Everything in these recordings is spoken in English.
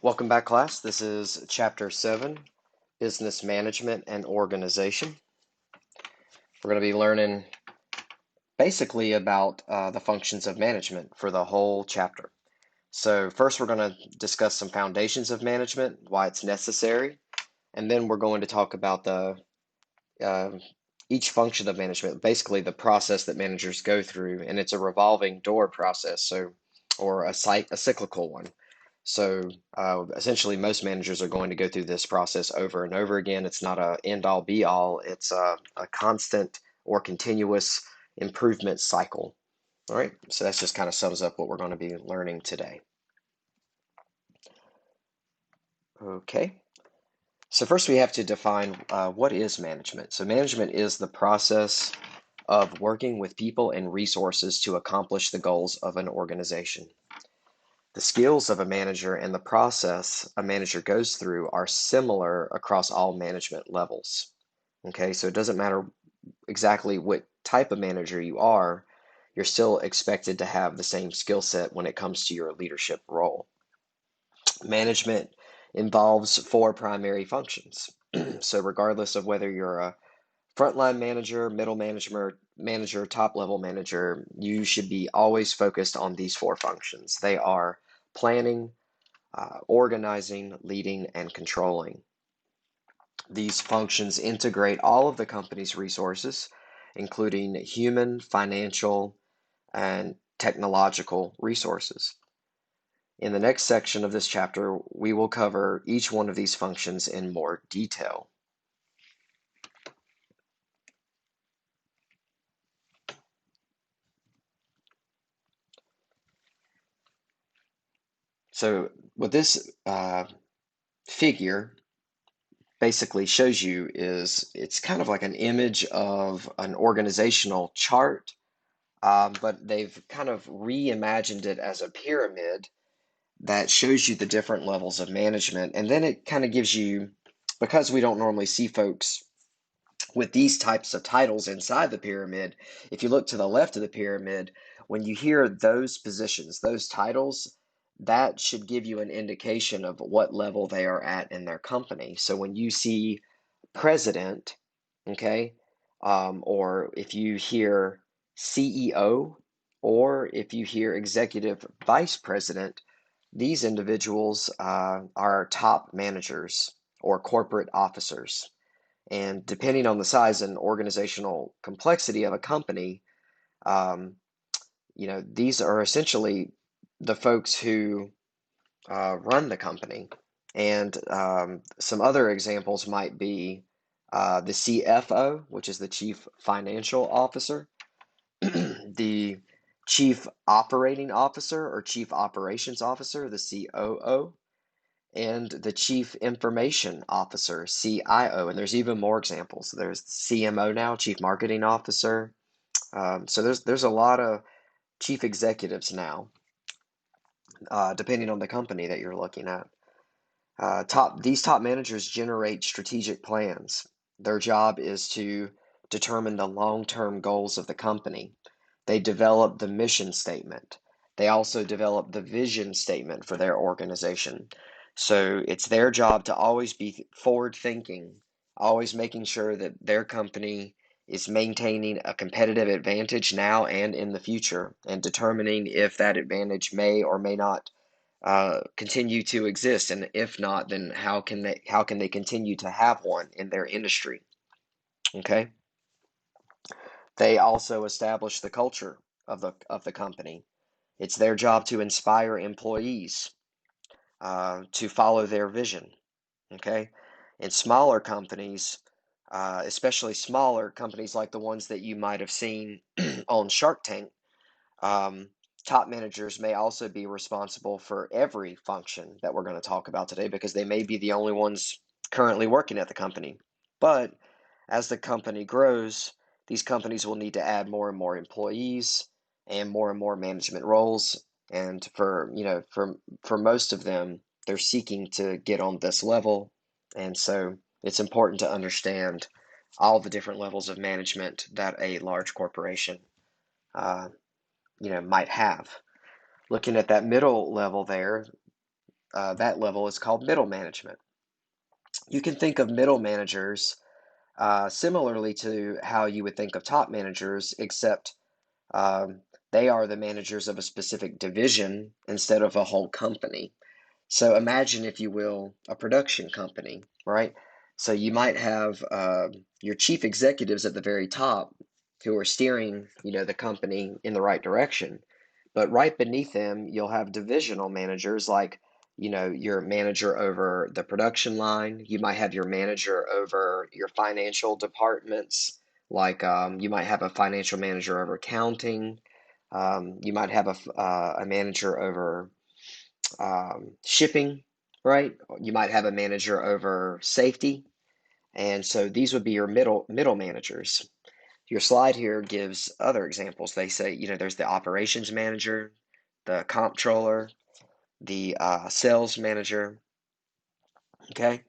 Welcome back, class. This is Chapter 7, Business Management and Organization. We're going to be learning basically about the functions of management for the whole chapter. So first we're going to discuss some foundations of management, why it's necessary, and then we're going to talk about uh, each function of management, basically the process that managers go through, and it's a revolving door process, or a cyclical one. So essentially, most managers are going to go through this process over and over again. It's not a end all be all. It's a constant or continuous improvement cycle. All right, so that's just kind of sums up what we're going to be learning today. Okay, so first we have to define what is management. So management is the process of working with people and resources to accomplish the goals of an organization. The skills of a manager and the process a manager goes through are similar across all management levels. Okay, so it doesn't matter exactly what type of manager you are, you're still expected to have the same skill set when it comes to your leadership role. Management involves four primary functions. So regardless of whether you're a frontline manager, middle manager, top level manager, you should be always focused on these four functions. They are planning, organizing, leading, and controlling. These functions integrate all of the company's resources, including human, financial, and technological resources. In the next section of this chapter, we will cover each one of these functions in more detail. So what this figure basically shows you is it's kind of like an image of an organizational chart, but they've kind of reimagined it as a pyramid that shows you the different levels of management. And then it kind of gives you, because we don't normally see folks with these types of titles inside the pyramid, if you look to the left of the pyramid, when you hear those positions, those titles, that should give you an indication of what level they are at in their company. So when you see president, okay, or if you hear CEO, or if you hear executive vice president, these individuals are top managers or corporate officers. And depending on the size and organizational complexity of a company, um, these are essentially the folks who run the company. And some other examples might be the CFO, which is the Chief Financial Officer, the Chief Operating Officer or Chief Operations Officer, the COO, and the Chief Information Officer, CIO. And there's even more examples. There's CMO now, Chief Marketing Officer. So there's a lot of chief executives now, depending on the company that you're looking at. These top managers generate strategic plans. Their job is to determine the long-term goals of the company. They develop the mission statement. They also develop the vision statement for their organization. So it's their job to always be forward thinking, always making sure that their company is maintaining a competitive advantage now and in the future, and determining if that advantage may or may not continue to exist, and if not, then how can they continue to have one in their industry? Okay. They also establish the culture of the company. It's their job to inspire employees to follow their vision. Okay. In smaller companies, especially smaller companies like the ones that you might have seen on Shark Tank, um, top managers may also be responsible for every function that we're going to talk about today because they may be the only ones currently working at the company. But as the company grows, these companies will need to add more and more employees and more management roles. And for most of them, they're seeking to get on this level. And so it's important to understand all the different levels of management that a large corporation might have. Looking at that middle level there, that level is called middle management. You can think of middle managers similarly to how you would think of top managers, except um, they are the managers of a specific division instead of a whole company. So imagine, if you will, a production company, right? So you might have your chief executives at the very top who are steering, the company in the right direction. But right beneath them, you'll have divisional managers like, your manager over the production line. You might have your manager over your financial departments, like you might have a financial manager over accounting. You might have a manager over shipping, right? You might have a manager over safety, and so these would be your middle managers. Your slide here gives other examples. They say, there's the operations manager, the comptroller, the sales manager. Okay,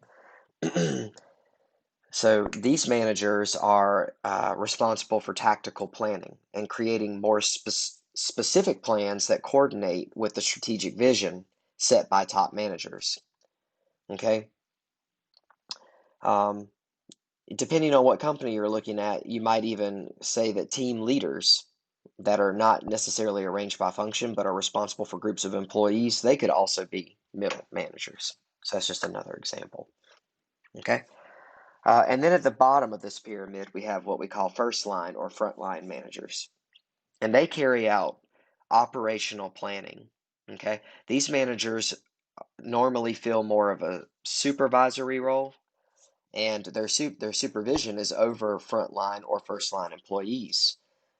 so these managers are responsible for tactical planning and creating more specific plans that coordinate with the strategic vision set by top managers. Okay. Um, Depending on what company you're looking at, you might even say that team leaders that are not necessarily arranged by function but are responsible for groups of employees, they could also be middle managers. So that's just another example. Okay. And then at the bottom of this pyramid, we have what we call first line or frontline managers, and they carry out operational planning. Okay. These managers normally fill more of a supervisory role, and their supervision is over frontline or first line employees.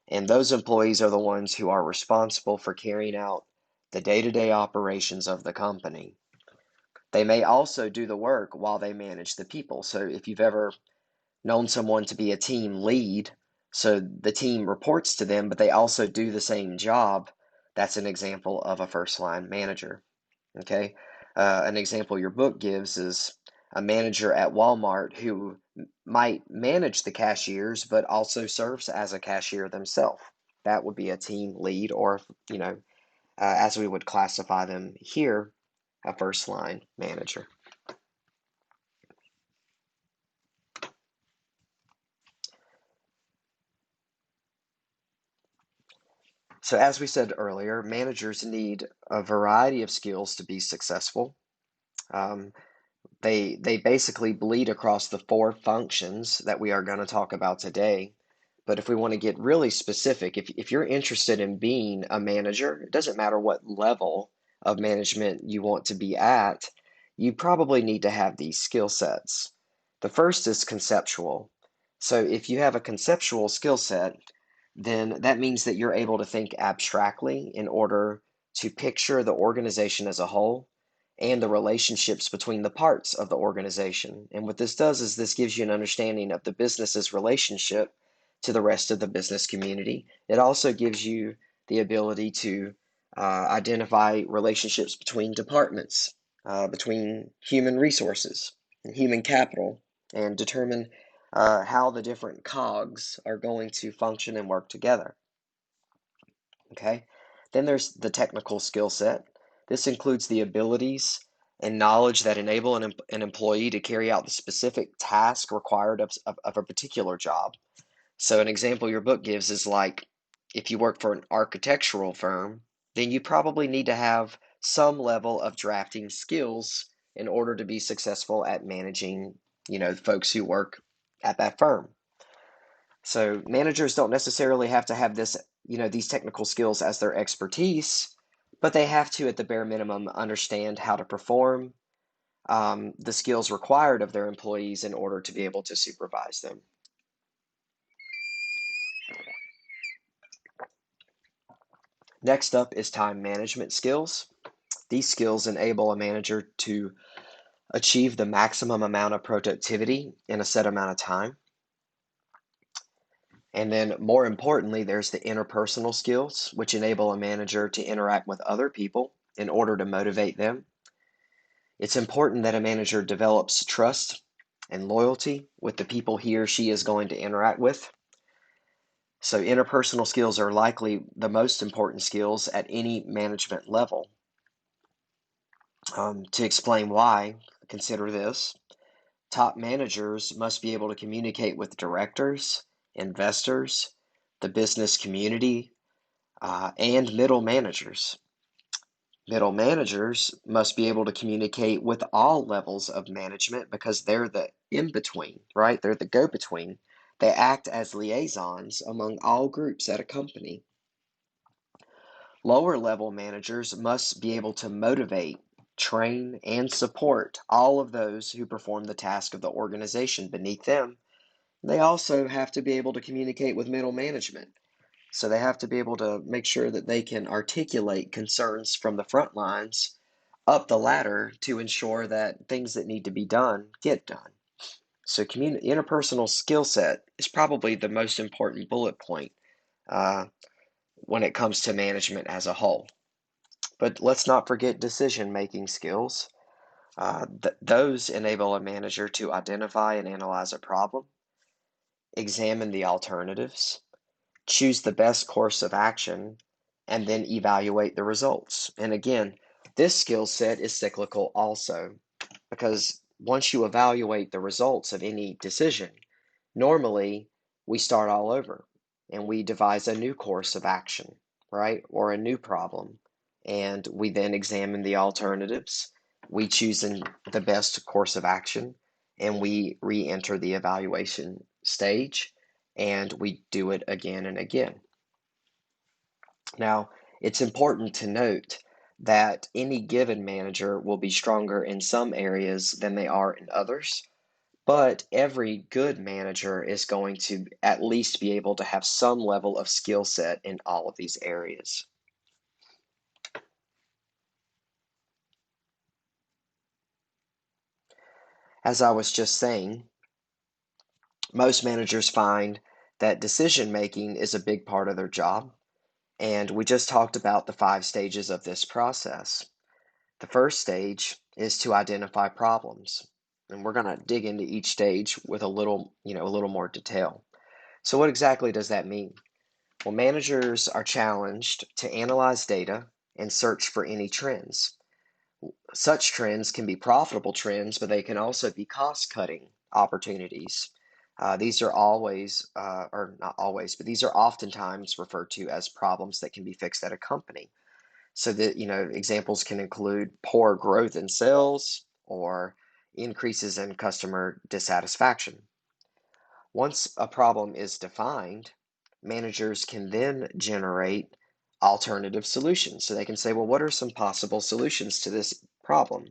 And those employees are the ones who are responsible for carrying out the day-to-day operations of the company. They may also do the work while they manage the people. So if you've ever known someone to be a team lead, so the team reports to them, but they also do the same job, that's an example of a first line manager. Okay. An example your book gives is a manager at Walmart who might manage the cashiers, but also serves as a cashier themselves. That would be a team lead, or, as we would classify them here, a first line manager. So, as we said earlier, managers need a variety of skills to be successful. Um, they basically bleed across the four functions that we are going to talk about today. But if we want to get really specific, if you're interested in being a manager, it doesn't matter what level of management you want to be at, you probably need to have these skill sets. The first is conceptual. So if you have a conceptual skill set, then that means that you're able to think abstractly in order to picture the organization as a whole and the relationships between the parts of the organization. And what this does is this gives you an understanding of the business's relationship to the rest of the business community. It also gives you the ability to identify relationships between departments, between human resources and human capital, and determine how the different cogs are going to function and work together. Okay. Then there's the technical skill set. This includes the abilities and knowledge that enable an employee to carry out the specific task required of a particular job. So, an example your book gives is like, if you work for an architectural firm, then you probably need to have some level of drafting skills in order to be successful at managing, folks who work at that firm. So managers don't necessarily have to have these technical skills as their expertise, but they have to, at the bare minimum, understand how to perform the skills required of their employees in order to be able to supervise them. Next up is time management skills. These skills enable a manager to achieve the maximum amount of productivity in a set amount of time. And then, more importantly, there's the interpersonal skills, which enable a manager to interact with other people in order to motivate them. It's important that a manager develops trust and loyalty with the people he or she is going to interact with. So, interpersonal skills are likely the most important skills at any management level. To explain why, consider this. Top managers must be able to communicate with directors, investors, the business community, and middle managers. Middle managers must be able to communicate with all levels of management because they're the in between, right? They're the go between. They act as liaisons among all groups at a company. Lower level managers must be able to motivate, train, and support all of those who perform the task of the organization beneath them. They also have to be able to communicate with middle management. So they have to be able to make sure that they can articulate concerns from the front lines up the ladder to ensure that things that need to be done get done. So interpersonal skill set is probably the most important bullet point uh, when it comes to management as a whole. But let's not forget decision-making skills. Those enable a manager to identify and analyze a problem, examine the alternatives, choose the best course of action, and then evaluate the results. And again, this skill set is cyclical also, because once you evaluate the results of any decision, normally we start all over and we devise a new course of action, right? Or a new problem. And we then examine the alternatives. We choose the best course of action and we re enter the evaluation stage and we do it again and again. Now, it's important to note that any given manager will be stronger in some areas than they are in others, but every good manager is going to at least be able to have some level of skill set in all of these areas. As I was just saying, most managers find that decision making is a big part of their job, and we just talked about the 5 stages of this process. The first stage is to identify problems, and we're going to dig into each stage with a little more detail. So what exactly does that mean? Well, managers are challenged to analyze data and search for any trends. Such trends can be profitable trends, but they can also be cost-cutting opportunities. These are or not always, but these are oftentimes referred to as problems that can be fixed at a company. So that, examples can include poor growth in sales or increases in customer dissatisfaction. Once a problem is defined, managers can then generate alternative solutions. So they can say, well, what are some possible solutions to this problem?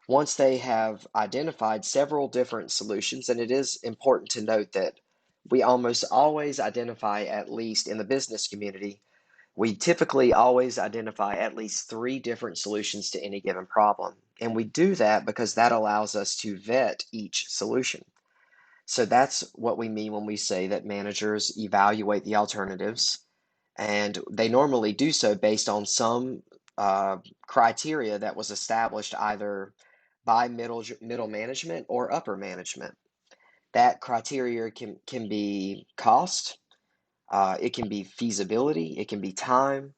Once they have identified several different solutions, and it is important to note that we almost always identify, at least in the business community, we typically always identify at least 3 different solutions to any given problem. And we do that because that allows us to vet each solution. So that's what we mean when we say that managers evaluate the alternatives, and they normally do so based on some criteria that was established either by middle management or upper management. That criteria can be cost, it can be feasibility, it can be time,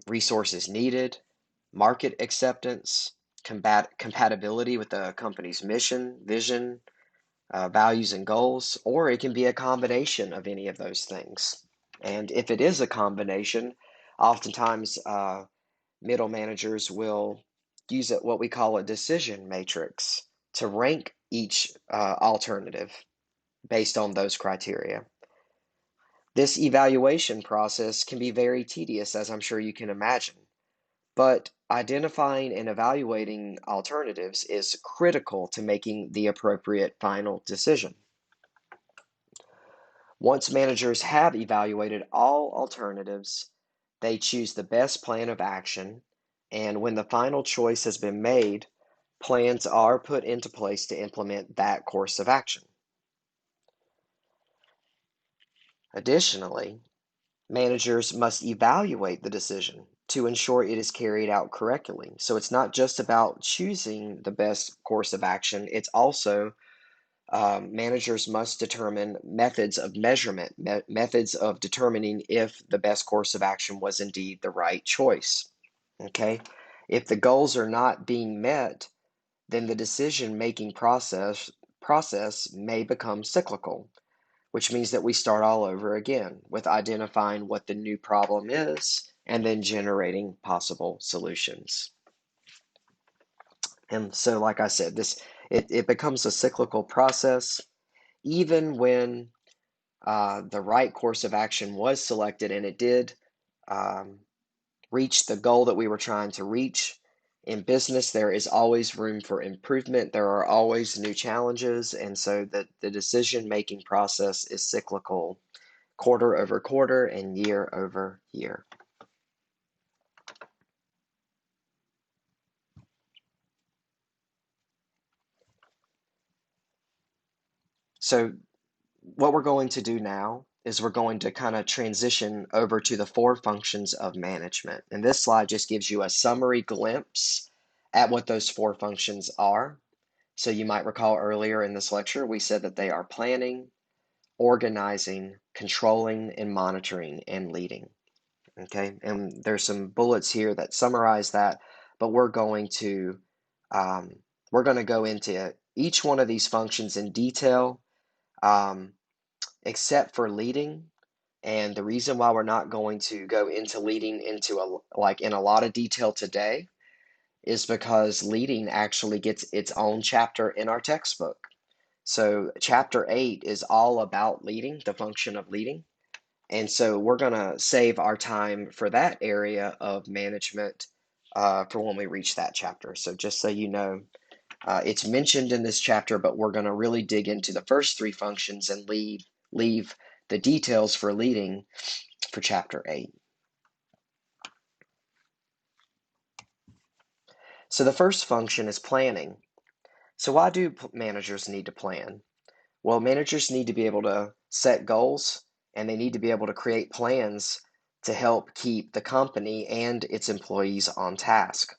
resources needed, market acceptance, compatibility with the company's mission, vision, values and goals, or it can be a combination of any of those things. And if it is a combination, oftentimes middle managers will use what we call a decision matrix to rank each alternative based on those criteria. This evaluation process can be very tedious, as I'm sure you can imagine, but identifying and evaluating alternatives is critical to making the appropriate final decision. Once managers have evaluated all alternatives, they choose the best plan of action, and when the final choice has been made, plans are put into place to implement that course of action. Additionally, managers must evaluate the decision to ensure it is carried out correctly. So it's not just about choosing the best course of action, it's also managers must determine methods of measurement, methods of determining if the best course of action was indeed the right choice. Okay. If the goals are not being met, then the decision-making process may become cyclical, which means that we start all over again with identifying what the new problem is and then generating possible solutions. And so, like I said, it becomes a cyclical process, even when the right course of action was selected and it did um, reach the goal that we were trying to reach. In business, there is always room for improvement. There are always new challenges, and so the decision-making process is cyclical, quarter over quarter and year over year. So what we're going to do now is we're going to kind of transition over to the four functions of management. And this slide just gives you a summary glimpse at what those four functions are. So you might recall earlier in this lecture, we said that they are planning, organizing, controlling, and monitoring and leading. Okay, and there's some bullets here that summarize that, but um, we're going to go into each one of these functions in detail, um, except for leading. And the reason why we're not going to go into leading in a lot of detail today is because leading actually gets its own chapter in our textbook. So chapter 8 is all about leading, the function of leading. And so we're going to save our time for that area of management for when we reach that chapter. So just so you know, it's mentioned in this chapter, but we're going to really dig into the first three functions and leave the details for leading for chapter 8. So the first function is planning. So why do managers need to plan? Well, managers need to be able to set goals and they need to be able to create plans to help keep the company and its employees on task.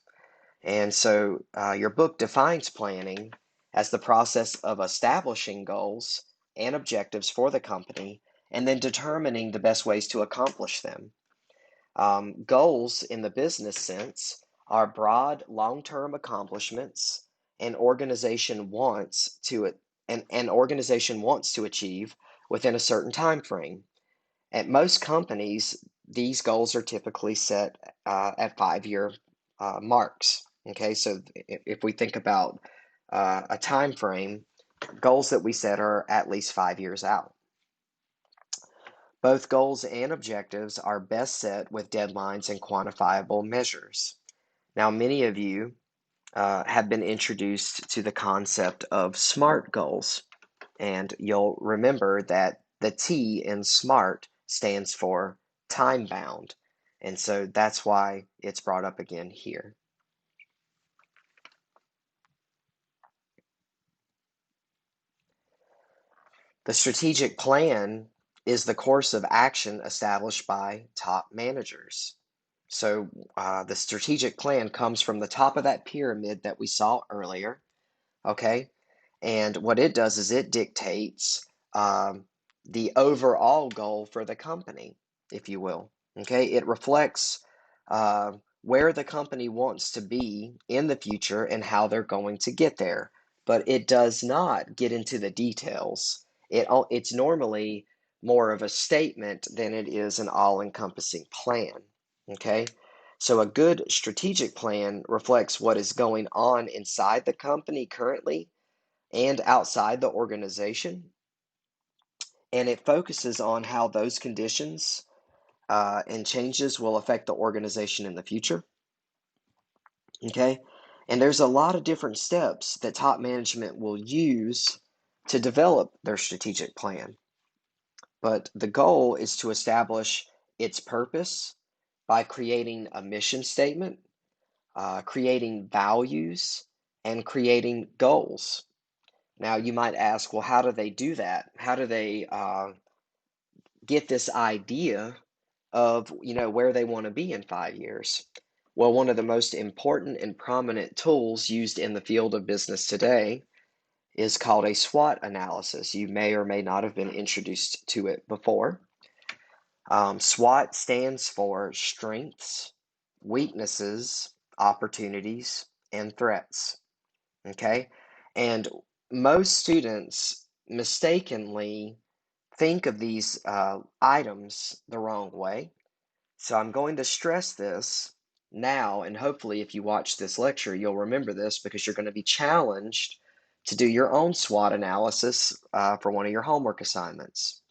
And so your book defines planning as the process of establishing goals and objectives for the company and then determining the best ways to accomplish them. Goals in the business sense are broad, long-term accomplishments an organization wants to achieve within a certain time frame. At most companies, these goals are typically set at 5-year marks. Okay, so if we think about a time frame, goals that we set are at least 5 years out. Both goals and objectives are best set with deadlines and quantifiable measures. Now, many of you have been introduced to the concept of SMART goals, and you'll remember that the T in SMART stands for time bound, and so that's why it's brought up again here. The strategic plan is the course of action established by top managers. So the strategic plan comes from the top of that pyramid that we saw earlier, okay? And what it does is it dictates the overall goal for the company, if you will, okay? It reflects where the company wants to be in the future and how they're going to get there, but it does not get into the details. It's normally more of a statement than it is an all-encompassing plan. Okay, so a good strategic plan reflects what is going on inside the company currently and outside the organization, and it focuses on how those conditions and changes will affect the organization in the future. Okay, and there's a lot of different steps that top management will use to develop their strategic plan. But the goal is to establish its purpose by creating a mission statement, creating values, and creating goals. Now, you might ask, well, how do they do that? How do they get this idea of where they want to be in 5 years? Well, one of the most important and prominent tools used in the field of business today is called a SWOT analysis. You may or may not have been introduced to it before. SWOT stands for strengths, weaknesses, opportunities, and threats. Okay? And most students mistakenly think of these items the wrong way. So I'm going to stress this now, and hopefully, if you watch this lecture, you'll remember this because you're going to be challenged to do your own SWOT analysis for one of your homework assignments.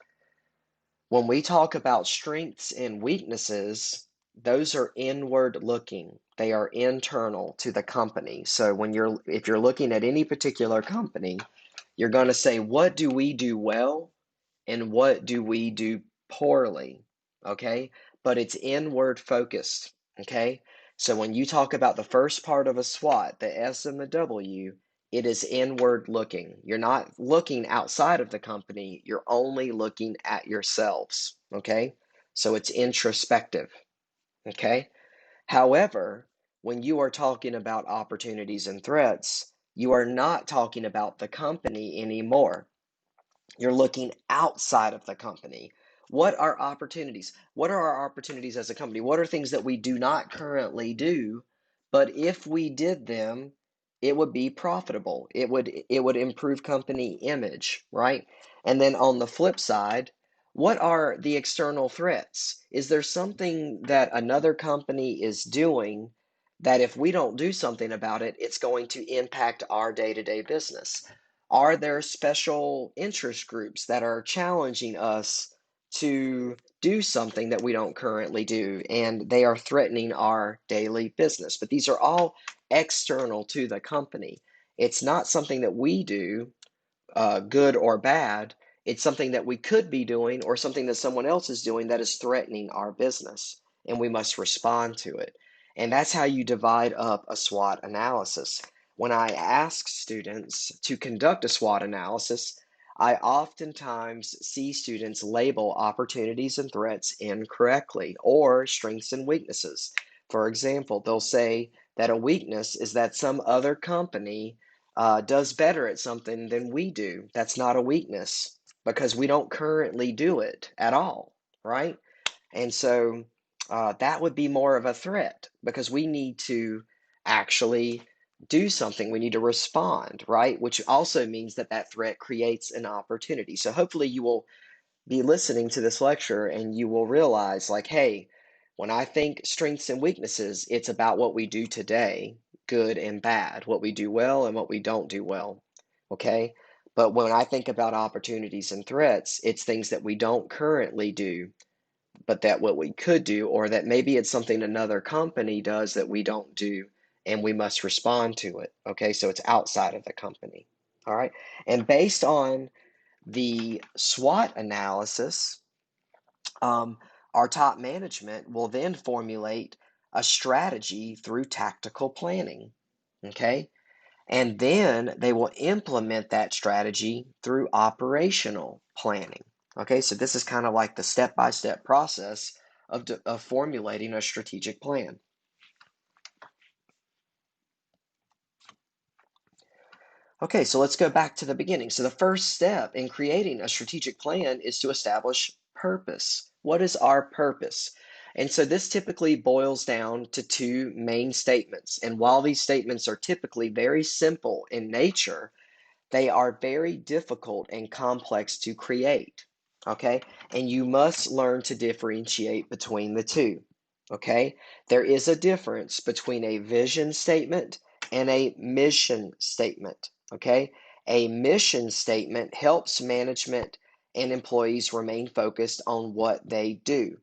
When we talk about strengths and weaknesses, those are inward looking. They are internal to the company. So if you're looking at any particular company, you're going to say, what do we do well and what do we do poorly? Okay? But it's inward focused. Okay? So when you talk about the first part of a SWOT, the S and the W, it is inward looking. You're not looking outside of the company, you're only looking at yourselves. Okay? So it's introspective. Okay? However, when you are talking about opportunities and threats, you are not talking about the company anymore. You're looking outside of the company. What are opportunities? What are our opportunities as a company? What are things that we do not currently do, but if we did them, it would be profitable. It would improve company image, right? And then on the flip side, what are the external threats? Is there something that another company is doing that if we don't do something about it, it's going to impact our day-to-day business? Are there special interest groups that are challenging us to do something that we don't currently do and they are threatening our daily business? But these are all external to the company. It's not something that we do, good or bad. It's something that we could be doing or something that someone else is doing that is threatening our business, and we must respond to it. And that's how you divide up a SWOT analysis. When I ask students to conduct a SWOT analysis, I oftentimes see students label opportunities and threats incorrectly or strengths and weaknesses. For example, they'll say that a weakness is that some other company does better at something than we do. That's not a weakness because we don't currently do it at all, right? And so that would be more of a threat because we need to actually do something. We need to respond, right? Which also means that that threat creates an opportunity. So hopefully you will be listening to this lecture and you will realize, like, hey, when I think strengths and weaknesses, it's about what we do today, good and bad, what we do well and what we don't do well. Okay? But when I think about opportunities and threats, it's things that we don't currently do, but that what we could do, or that maybe it's something another company does that we don't do, and we must respond to it. Okay? So it's outside of the company. All right? And based on the SWOT analysis, our top management will then formulate a strategy through tactical planning. Okay. And then they will implement that strategy through operational planning. Okay. So this is kind of like the step by step process of formulating a strategic plan. Okay, so let's go back to the beginning. So the first step in creating a strategic plan is to establish purpose. What is our purpose? And so this typically boils down to two main statements. And while these statements are typically very simple in nature, they are very difficult and complex to create. Okay, and you must learn to differentiate between the two. Okay, there is a difference between a vision statement and a mission statement. Okay, a mission statement helps management and employees remain focused on what they do.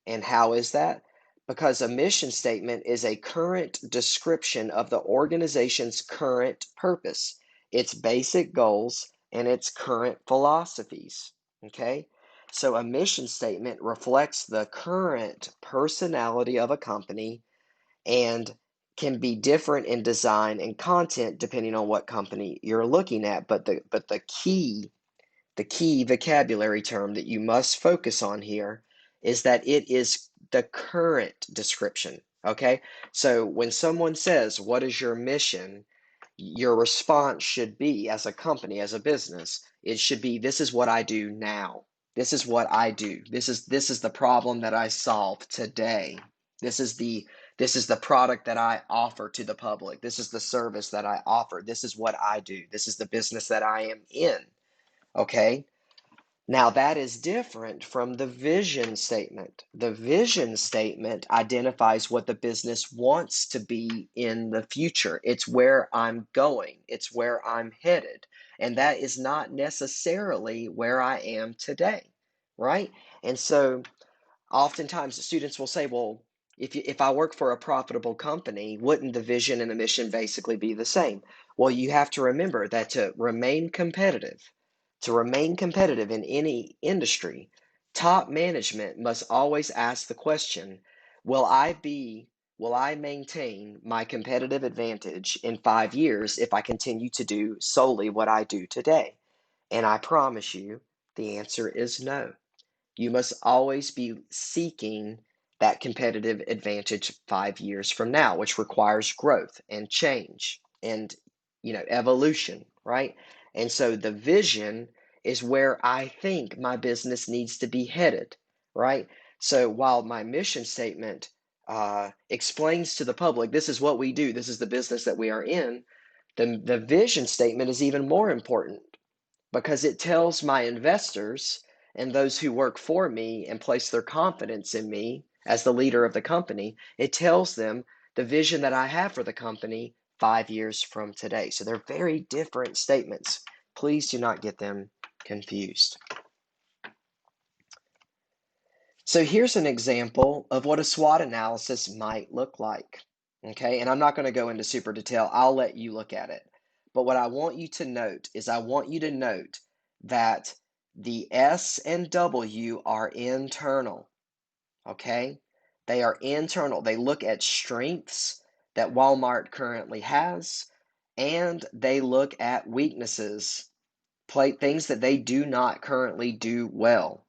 And how is that? Because a mission statement is a current description of the organization's current purpose, its basic goals, and its current philosophies. Okay? So a mission statement reflects the current personality of a company and can be different in design and content depending on what company you're looking at. But the key vocabulary term that you must focus on here is that it is the current description. Okay? So when someone says, what is your mission? Your response should be, as a company, as a business, it should be, this is what I do now. This is what I do. This is the problem that I solve today. This is the product that I offer to the public. This is the service that I offer. This is what I do. This is the business that I am in. Okay? Now, that is different from the vision statement. The vision statement identifies what the business wants to be in the future. It's where I'm going, it's where I'm headed. And that is not necessarily where I am today, right? And so, oftentimes, the students will say, well, if I work for a profitable company, wouldn't the vision and the mission basically be the same? Well, you have to remember that to remain competitive in any industry, top management must always ask the question, will I be will I maintain my competitive advantage in 5 years if I continue to do solely what I do today? And I promise you, the answer is no. You must always be seeking that competitive advantage 5 years from now, which requires growth and change and evolution, right? And so the vision is where I think my business needs to be headed, right? So while my mission statement explains to the public, this is what we do, this is the business that we are in, the vision statement is even more important because it tells my investors and those who work for me and place their confidence in me as the leader of the company, it tells them the vision that I have for the company 5 years from today. So they're very different statements. Please do not get them confused. So here's an example of what a SWOT analysis might look like. Okay, and I'm not going to go into super detail. I'll let you look at it. But what I want you to note is I want you to note that the S and W are internal. Okay, they are internal. They look at strengths that Walmart currently has, and they look at weaknesses, things that they do not currently do well.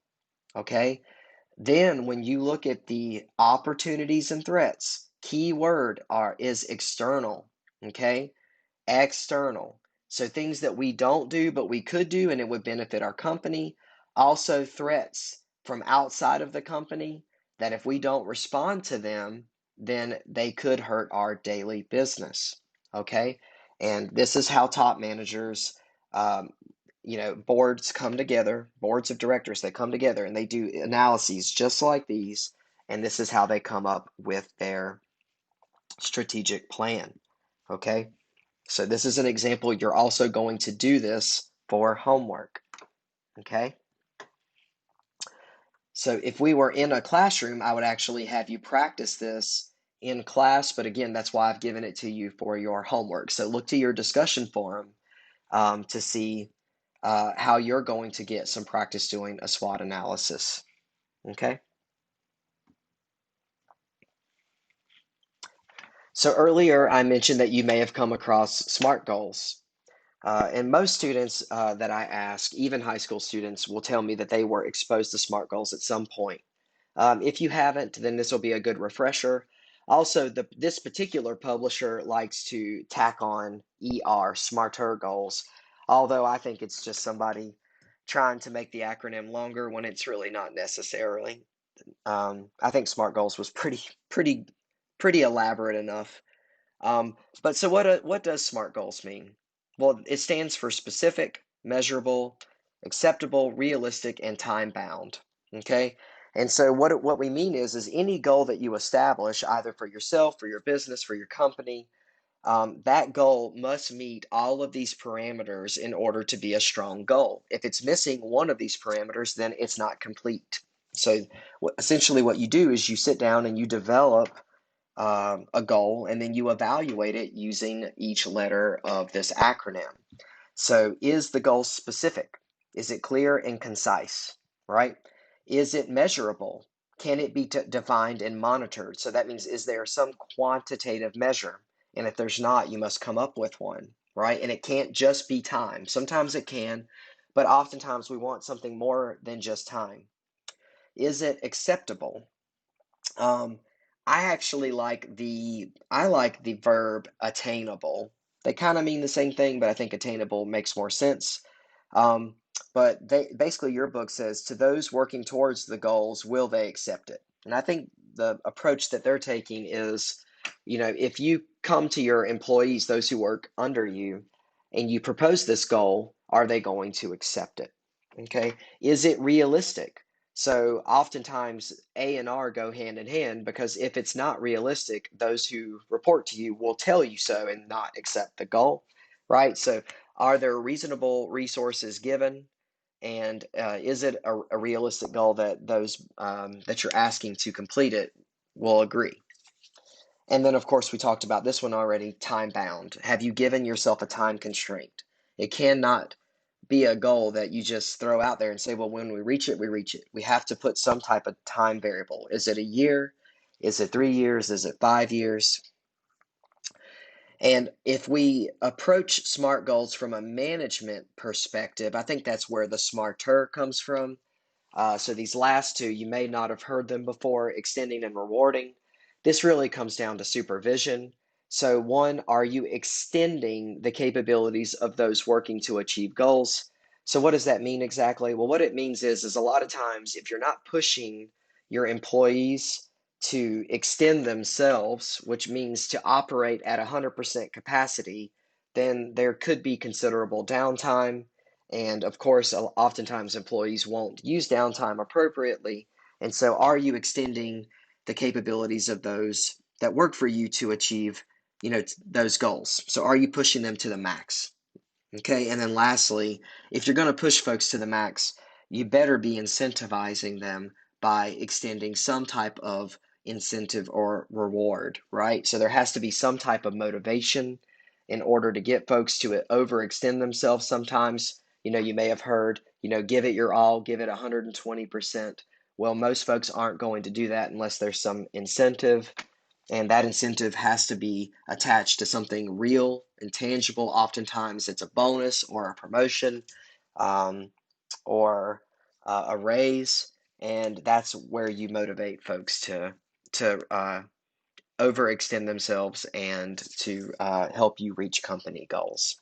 Okay, then when you look at the opportunities and threats, key word is external, okay? External. So things that we don't do but we could do and it would benefit our company. Also threats from outside of the company that if we don't respond to them, then they could hurt our daily business, okay? And this is how top managers um, boards come together, boards of directors, they come together and they do analyses just like these, and this is how they come up with their strategic plan. Okay, so this is an example. You're also going to do this for homework. Okay, so if we were in a classroom, I would actually have you practice this in class, but again, that's why I've given it to you for your homework. So look to your discussion forum to see how you're going to get some practice doing a SWOT analysis. Okay. So earlier I mentioned that you may have come across SMART goals. And most students that I ask, even high school students, will tell me that they were exposed to SMART goals at some point. If you haven't, then this will be a good refresher. Also, this particular publisher likes to tack on smarter goals, although I think it's just somebody trying to make the acronym longer when it's really not necessarily. I think SMART goals was pretty elaborate enough. But so what does SMART goals mean? Well, it stands for specific, measurable, acceptable, realistic, and time bound. Okay? And so what we mean is any goal that you establish, either for yourself, for your business, for your company, that goal must meet all of these parameters in order to be a strong goal. If it's missing one of these parameters, then it's not complete. So essentially what you do is you sit down and you develop a goal, and then you evaluate it using each letter of this acronym. So, is the goal specific? Is it clear and concise? Right? Is it measurable? Can it be defined and monitored? So, that means, is there some quantitative measure? And if there's not, you must come up with one, right? And it can't just be time. Sometimes it can, but oftentimes we want something more than just time. Is it acceptable? Um, I like the verb attainable. They kind of mean the same thing, but I think attainable makes more sense. Um, but basically your book says to those working towards the goals, will they accept it? And I think the approach that they're taking is, if you come to your employees, those who work under you, and you propose this goal, are they going to accept it? Okay. Is it realistic? So oftentimes A and R go hand in hand, because if it's not realistic, those who report to you will tell you so and not accept the goal, right? So are there reasonable resources given? And is it a realistic goal that those that you're asking to complete it will agree? And then, of course, we talked about this one already, time bound. Have you given yourself a time constraint? It cannot be a goal that you just throw out there and say, well, when we reach it, we reach it. We have to put some type of time variable. Is it a year? Is it 3 years? Is it 5 years? And if we approach SMART goals from a management perspective, I think that's where the SMARTer comes from. So these last two, you may not have heard them before, extending and rewarding. This really comes down to supervision. So one, are you extending the capabilities of those working to achieve goals? So what does that mean exactly? Well, what it means is a lot of times if you're not pushing your employees to extend themselves, which means to operate at 100% capacity, then there could be considerable downtime. And of course, oftentimes employees won't use downtime appropriately. And so, are you extending the capabilities of those that work for you to achieve, those goals? So, are you pushing them to the max? Okay. And then lastly, if you're going to push folks to the max, you better be incentivizing them by extending some type of incentive or reward, right? So there has to be some type of motivation in order to get folks to overextend themselves sometimes. You may have heard, give it your all, give it 120%. Well, most folks aren't going to do that unless there's some incentive, and that incentive has to be attached to something real and tangible. Oftentimes it's a bonus or a promotion, um, or a raise, and that's where you motivate folks to overextend themselves and to help you reach company goals.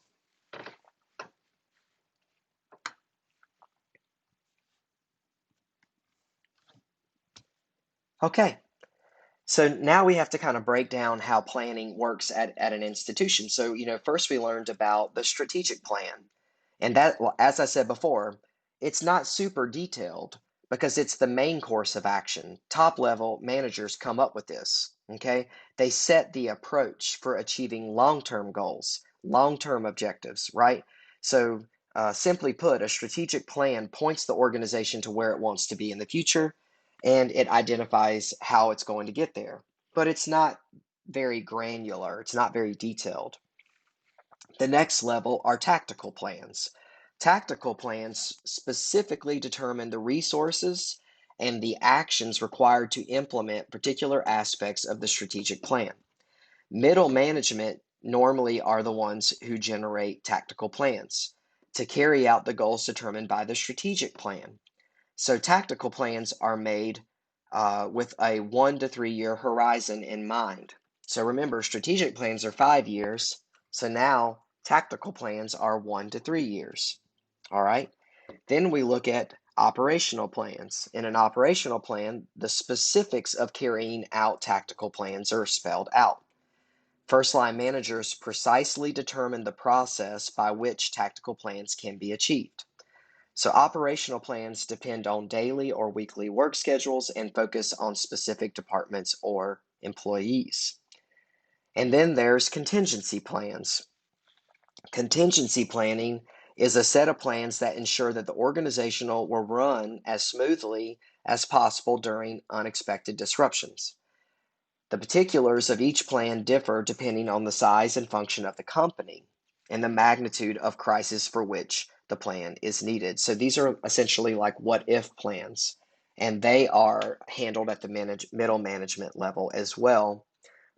Okay. So now we have to kind of break down how planning works at an institution. So, first we learned about the strategic plan. And that, well, as I said before, it's not super detailed because it's the main course of action. Top level managers come up with this, okay? They set the approach for achieving long-term goals, long-term objectives, right? So, simply put, a strategic plan points the organization to where it wants to be in the future, and it identifies how it's going to get there. But it's not very granular, it's not very detailed. The next level are tactical plans. Tactical plans specifically determine the resources and the actions required to implement particular aspects of the strategic plan. Middle management normally are the ones who generate tactical plans to carry out the goals determined by the strategic plan. So tactical plans are made with a 1 to 3 year horizon in mind. So remember, strategic plans are 5 years. So now tactical plans are 1 to 3 years. All right. Then we look at operational plans. In an operational plan, the specifics of carrying out tactical plans are spelled out. First line managers precisely determine the process by which tactical plans can be achieved. So operational plans depend on daily or weekly work schedules and focus on specific departments or employees. And then there's contingency plans. Contingency planning is a set of plans that ensure that the organizational will run as smoothly as possible during unexpected disruptions. The particulars of each plan differ depending on the size and function of the company and the magnitude of crisis for which the plan is needed. So these are essentially like what if plans, and they are handled at the middle management level as well.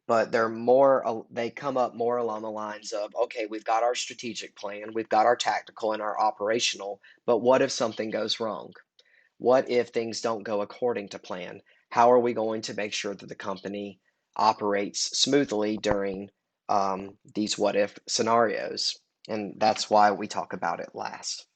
But they come up more along the lines of, okay, we've got our strategic plan, we've got our tactical and our operational, but what if something goes wrong? What if things don't go according to plan? How are we going to make sure that the company operates smoothly during these what if scenarios? And that's why we talk about it last.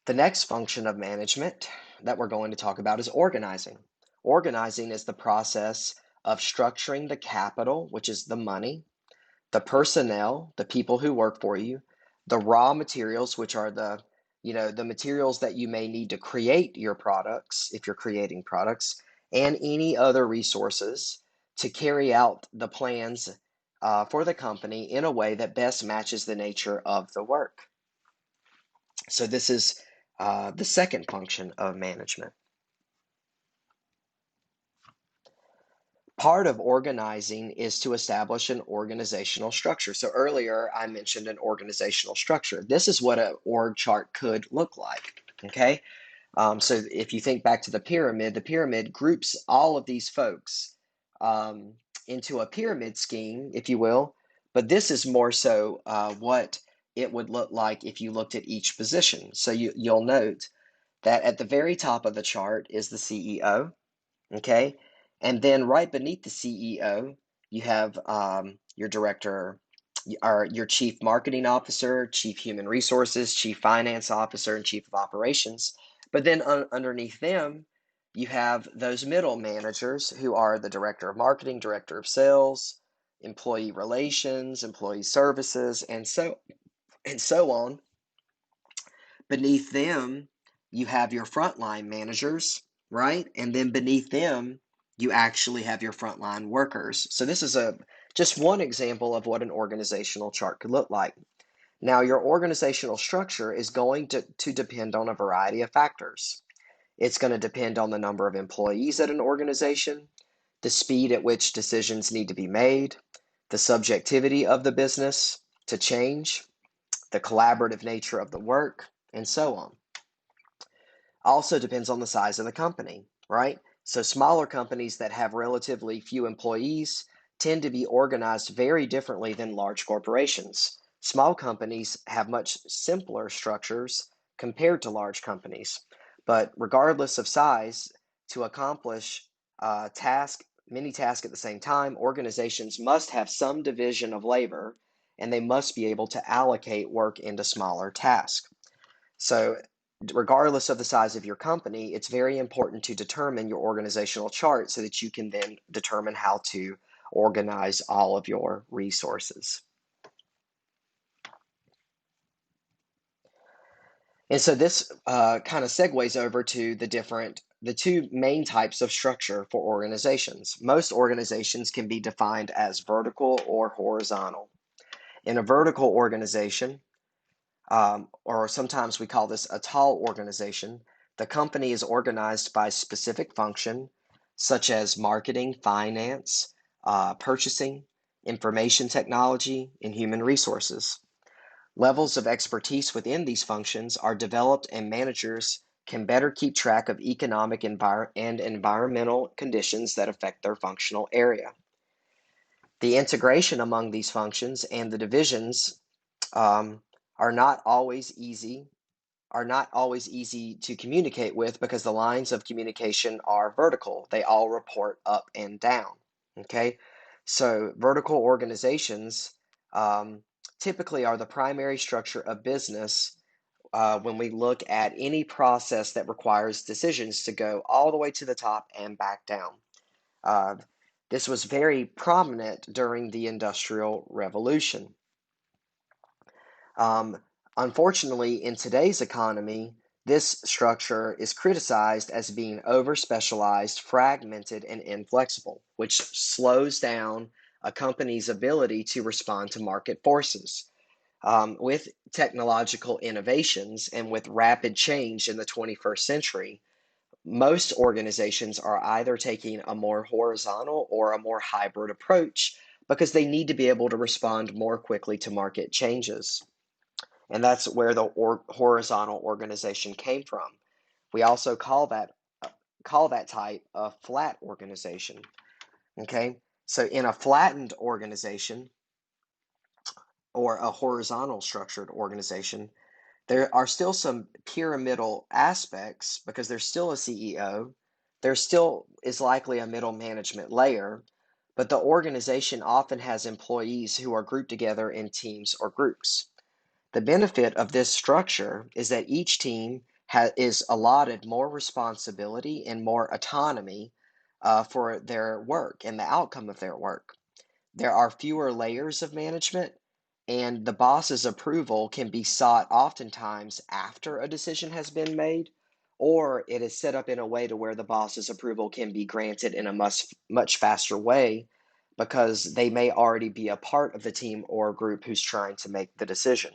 The next function of management that we're going to talk about is organizing. Organizing is the process of structuring the capital, which is the money, the personnel, the people who work for you, the raw materials, which are the materials that you may need to create your products if you're creating products, and any other resources to carry out the plans for the company in a way that best matches the nature of the work. So this is the second function of management. Part of organizing is to establish an organizational structure. So earlier I mentioned an organizational structure. This is what an org chart could look like. Okay. So if you think back to the pyramid groups all of these folks um, into a pyramid scheme, if you will. But this is more so what it would look like if you looked at each position. So you'll note that at the very top of the chart is the CEO. Okay. And then right beneath the CEO, you have your director, or your chief marketing officer, chief human resources, chief finance officer, and chief of operations. But then underneath them, you have those middle managers who are the director of marketing, director of sales, employee relations, employee services, and so on. Beneath them, you have your frontline managers, right? And then beneath them, you actually have your frontline workers. So this is just one example of what an organizational chart could look like. Now, your organizational structure is going to depend on a variety of factors. It's going to depend on the number of employees at an organization, the speed at which decisions need to be made, the subjectivity of the business to change, the collaborative nature of the work, and so on. Also depends on the size of the company, right? So smaller companies that have relatively few employees tend to be organized very differently than large corporations. Small companies have much simpler structures compared to large companies. But regardless of size, to accomplish many tasks at the same time, organizations must have some division of labor, and they must be able to allocate work into smaller tasks. So regardless of the size of your company, it's very important to determine your organizational chart so that you can then determine how to organize all of your resources. And so this kind of segues over to the two main types of structure for organizations. Most organizations can be defined as vertical or horizontal. In a vertical organization, or sometimes we call this a tall organization, the company is organized by specific function, such as marketing, finance, purchasing, information technology, and human resources. Levels of expertise within these functions are developed, and managers can better keep track of economic and environmental conditions that affect their functional area. The integration among these functions and the divisions um, are not always easy to communicate with because the lines of communication are vertical. They all report up and down. Okay, so vertical organizations typically are the primary structure of business when we look at any process that requires decisions to go all the way to the top and back down. Uh, this was very prominent during the Industrial Revolution. Um, Unfortunately, in today's economy, this structure is criticized as being over specialized, fragmented, and inflexible, which slows down a company's ability to respond to market forces. With technological innovations and with rapid change in the 21st century, most organizations are either taking a more horizontal or a more hybrid approach because they need to be able to respond more quickly to market changes. And that's where the horizontal organization came from. We also call that type a flat organization. Okay, so in a flattened organization or a horizontal structured organization, there are still some pyramidal aspects because there's still a CEO. There still is likely a middle management layer, but the organization often has employees who are grouped together in teams or groups. The benefit of this structure is that each team is allotted more responsibility and more autonomy for their work and the outcome of their work. There are fewer layers of management, and the boss's approval can be sought oftentimes after a decision has been made, or it is set up in a way to where the boss's approval can be granted in a much faster way because they may already be a part of the team or group who's trying to make the decision.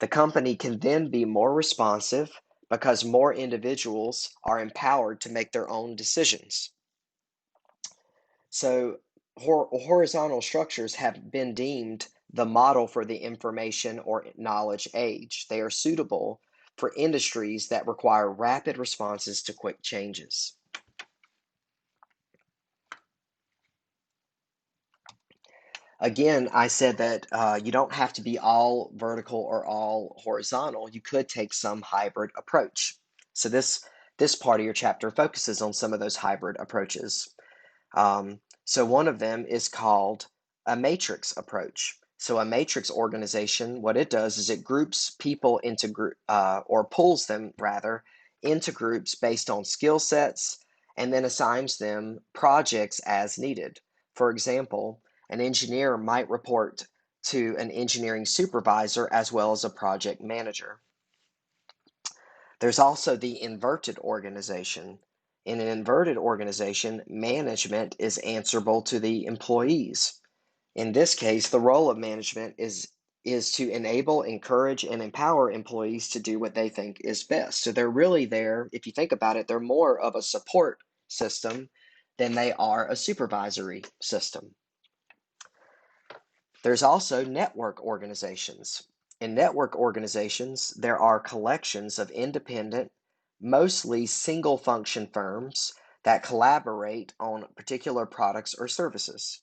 The company can then be more responsive because more individuals are empowered to make their own decisions. So horizontal structures have been deemed the model for the information or knowledge age. They are suitable for industries that require rapid responses to quick changes. Again, I said that you don't have to be all vertical or all horizontal. You could take some hybrid approach. So this part of your chapter focuses on some of those hybrid approaches. So one of them is called a matrix approach. So a matrix organization, what it does is it groups people into or pulls them rather into groups based on skill sets and then assigns them projects as needed. For example, an engineer might report to an engineering supervisor as well as a project manager. There's also the inverted organization. In an inverted organization, management is answerable to the employees. In this case, the role of management is to enable, encourage, and empower employees to do what they think is best. So they're really there, if you think about it, they're more of a support system than they are a supervisory system. There's also network organizations. In network organizations, there are collections of independent, mostly single function firms that collaborate on particular products or services.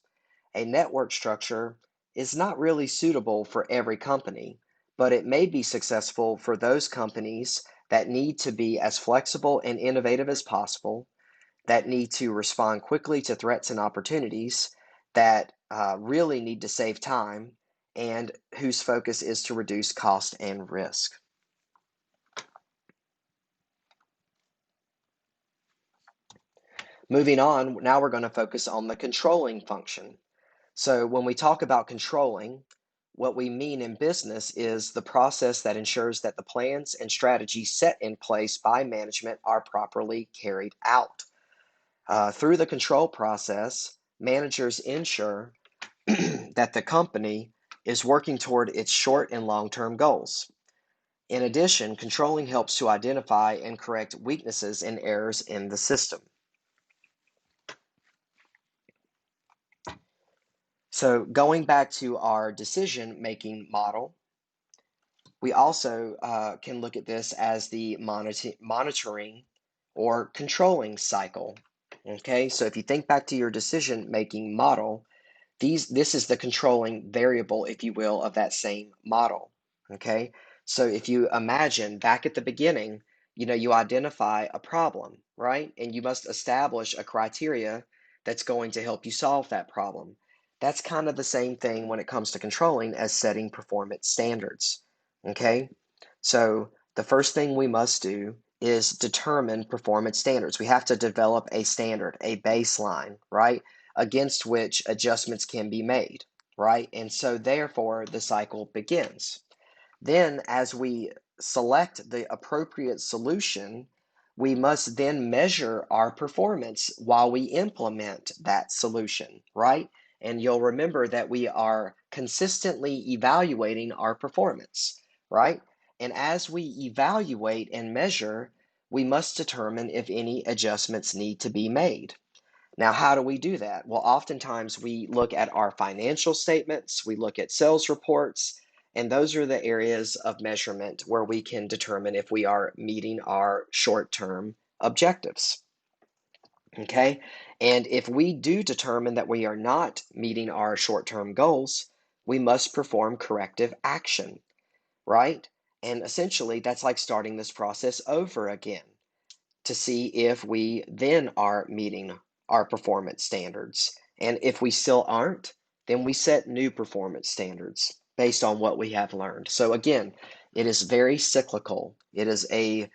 A network structure is not really suitable for every company, but it may be successful for those companies that need to be as flexible and innovative as possible, that need to respond quickly to threats and opportunities, that really need to save time, and whose focus is to reduce cost and risk. Moving on, now we're going to focus on the controlling function. So when we talk about controlling, what we mean in business is the process that ensures that the plans and strategies set in place by management are properly carried out. Through the control process, managers ensure that the company is working toward its short and long-term goals. In addition, controlling helps to identify and correct weaknesses and errors in the system. So going back to our decision-making model, we also can look at this as the monitoring or controlling cycle. Okay, so if you think back to your decision-making model, this is the controlling variable, if you will, of that same model. Okay, so if you imagine back at the beginning, you identify a problem, right? And you must establish a criteria that's going to help you solve that problem. That's kind of the same thing when it comes to controlling as setting performance standards. Okay, so the first thing we must do is determine performance standards. We have to develop a standard, a baseline, right, against which adjustments can be made, right? And so therefore the cycle begins. Then as we select the appropriate solution, we must then measure our performance while we implement that solution, right? And you'll remember that we are consistently evaluating our performance, right? And as we evaluate and measure, we must determine if any adjustments need to be made. Now, how do we do that? Well, oftentimes we look at our financial statements, we look at sales reports, and those are the areas of measurement where we can determine if we are meeting our short-term objectives. Okay, and if we do determine that we are not meeting our short-term goals, we must perform corrective action, right? And essentially, that's like starting this process over again to see if we then are meeting our performance standards. And if we still aren't, then we set new performance standards based on what we have learned. So again, it is very cyclical. It is a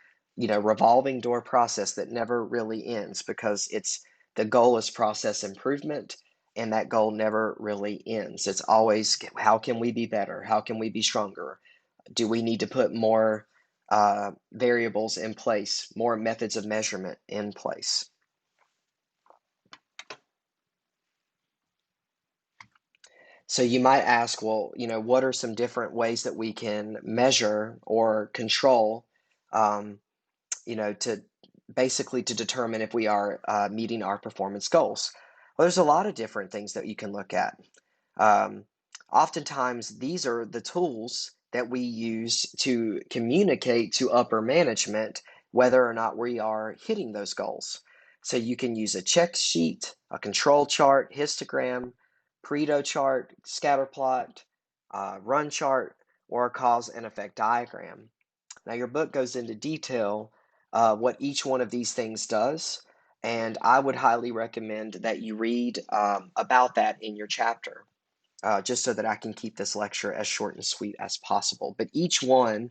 revolving door process that never really ends, because the goal is process improvement, and that goal never really ends. It's always, how can we be better? How can we be stronger? Do we need to put more variables in place, more methods of measurement in place? So you might ask, well, what are some different ways that we can measure or control, um, to basically to determine if we are meeting our performance goals? Well, there's a lot of different things that you can look at. Um, Oftentimes, these are the tools that we use to communicate to upper management whether or not we are hitting those goals. So you can use a check sheet, a control chart, histogram, Pareto chart, scatter plot, run chart, or a cause and effect diagram. Now, your book goes into detail what each one of these things does, and I would highly recommend that you read about that in your chapter, just so that I can keep this lecture as short and sweet as possible. But each one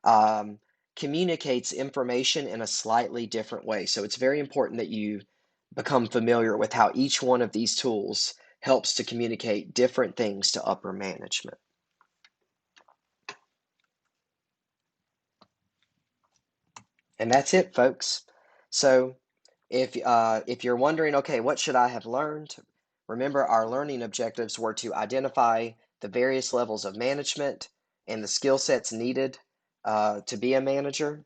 um, communicates information in a slightly different way. So it's very important that you become familiar with how each one of these tools helps to communicate different things to upper management. And that's it, folks. So if you're wondering, okay, what should I have learned? Remember, our learning objectives were to identify the various levels of management and the skill sets needed to be a manager.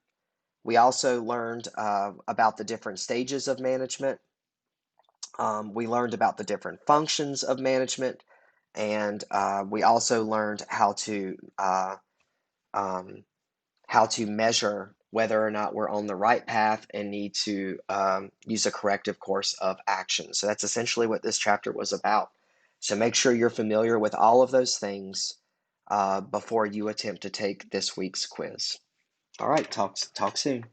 We also learned about the different stages of management. We learned about the different functions of management, and we also learned um, how to measure whether or not we're on the right path and need to use a corrective course of action. So that's essentially what this chapter was about. So make sure you're familiar with all of those things before you attempt to take this week's quiz. All right, talk soon.